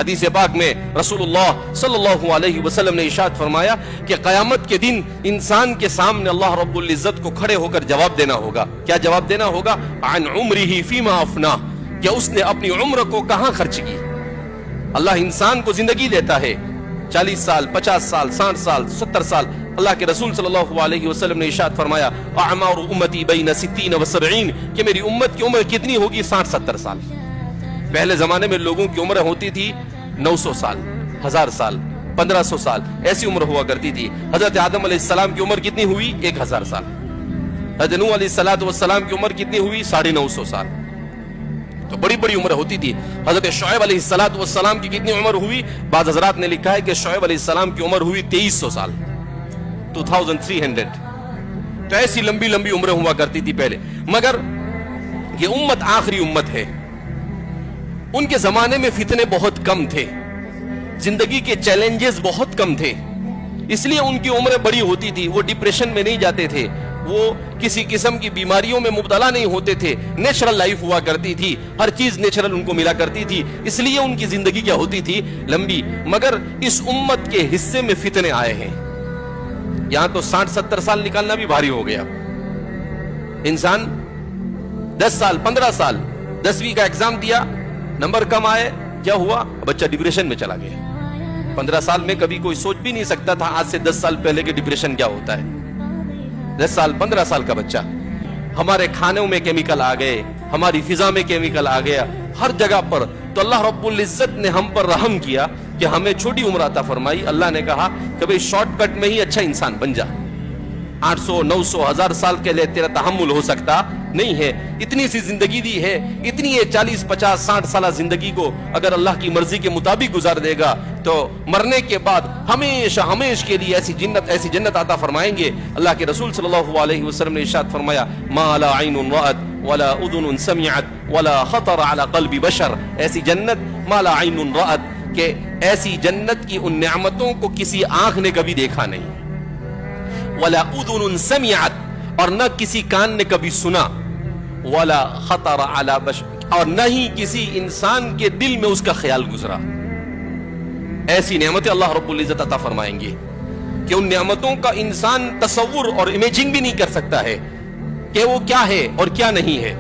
حدیث پاک میں رسول اللہ صلی اللہ علیہ وسلم نے ارشاد فرمایا کہ قیامت کے دن انسان کے سامنے اللہ رب العزت کو کھڑے ہو کر جواب دینا ہوگا. کیا جواب دینا ہوگا؟ عن عمرہ فیما افنا، کہ اس نے اپنی عمر کو کہاں خرچ کی. اللہ انسان کو زندگی دیتا ہے 40 سال 50 سال 60 سال 70 سال. اللہ کے رسول صلی اللہ علیہ وسلم نے ارشاد فرمایا اعمار امتی بین 60 و 70، کہ میری امت کی عمر کتنی ہوگی؟ 60-70 سال. پہلے زمانے میں لوگوں کی عمر ہوتی تھی 900 سال 1000 سال 1500 سال، ایسی عمر ہوا کرتی تھی. حضرت آدم علیہ السلام کی عمر کتنی ہوئی؟ 1000 سال. حضرت نوح علیہ السلام کی عمر کتنی ہوئی؟ 950 سال. تو بڑی بڑی عمر ہوتی تھی. حضرت شعیب علیہ السلام کی کتنی عمر ہوئی؟ بعض حضرات نے لکھا ہے کہ شعیب علیہ السلام کی عمر ہوئی 2300 سال 2300. تو ایسی لمبی لمبی عمریں ہوا کرتی تھی پہلے. مگر یہ امت آخری امت ہے. ان کے زمانے میں فتنے بہت کم تھے، زندگی کے چیلنجز بہت کم تھے، اس لیے ان کی عمریں بڑی ہوتی تھی. وہ ڈپریشن میں نہیں جاتے تھے، وہ کسی قسم کی بیماریوں میں مبتلا نہیں ہوتے تھے. نیچرل لائف ہوا کرتی تھی، ہر چیز نیچرل ان کو ملا کرتی تھی، اس لیے ان کی زندگی کیا ہوتی تھی؟ لمبی. مگر اس امت کے حصے میں فتنے آئے ہیں. یہاں تو 60-70 سال نکالنا بھی بھاری ہو گیا. انسان 10 سال 15 سال 10ویں کا ایگزام دیا، نمبر کم آئے، کیا ہوا؟ بچہ ڈپریشن میں چلا گیا. 15 سال میں کبھی کوئی سوچ بھی نہیں سکتا تھا آج سے 10 سال پہلے کہ ڈپریشن کیا ہوتا ہے. 10 سال 15 سال کا بچہ. ہمارے کھانوں میں کیمیکل آ گئے، ہماری فضا میں کیمیکل آ گیا، ہر جگہ پر. تو اللہ رب العزت نے ہم پر رحم کیا کہ ہمیں چھوٹی عمر عطا فرمائی. اللہ نے کہا کہ بھئی شارٹ کٹ میں ہی اچھا انسان بن جا. 800 900 1000 سال کے لیے تیرا تحمل ہو سکتا نہیں ہے. اتنی سی زندگی دی ہے، اتنی 40 50 60 سالہ زندگی کو اگر اللہ کی مرضی کے مطابق گزار دے گا تو مرنے کے بعد ہمیشہ ہمیشہ کے لیے ایسی جنت عطا فرمائیں گے. اللہ کے رسول صلی اللہ علیہ وسلم نے ارشاد فرمایا ما لا عین رأت ولا اذن سمعت ولا خطر على قلب بشر. ایسی جنت ما لا عین رأت، کہ ایسی جنت کی ان نعمتوں کو کسی آنکھ نے کبھی دیکھا نہیں، ولا اذن سمعت، اور نہ کسی کان نے کبھی سنا، ولا خطر على بشر، اور نہ ہی کسی انسان کے دل میں اس کا خیال گزرا. ایسی نعمتیں اللہ رب العزت عطا فرمائیں گے کہ ان نعمتوں کا انسان تصور اور امیجنگ بھی نہیں کر سکتا ہے کہ وہ کیا ہے اور کیا نہیں ہے.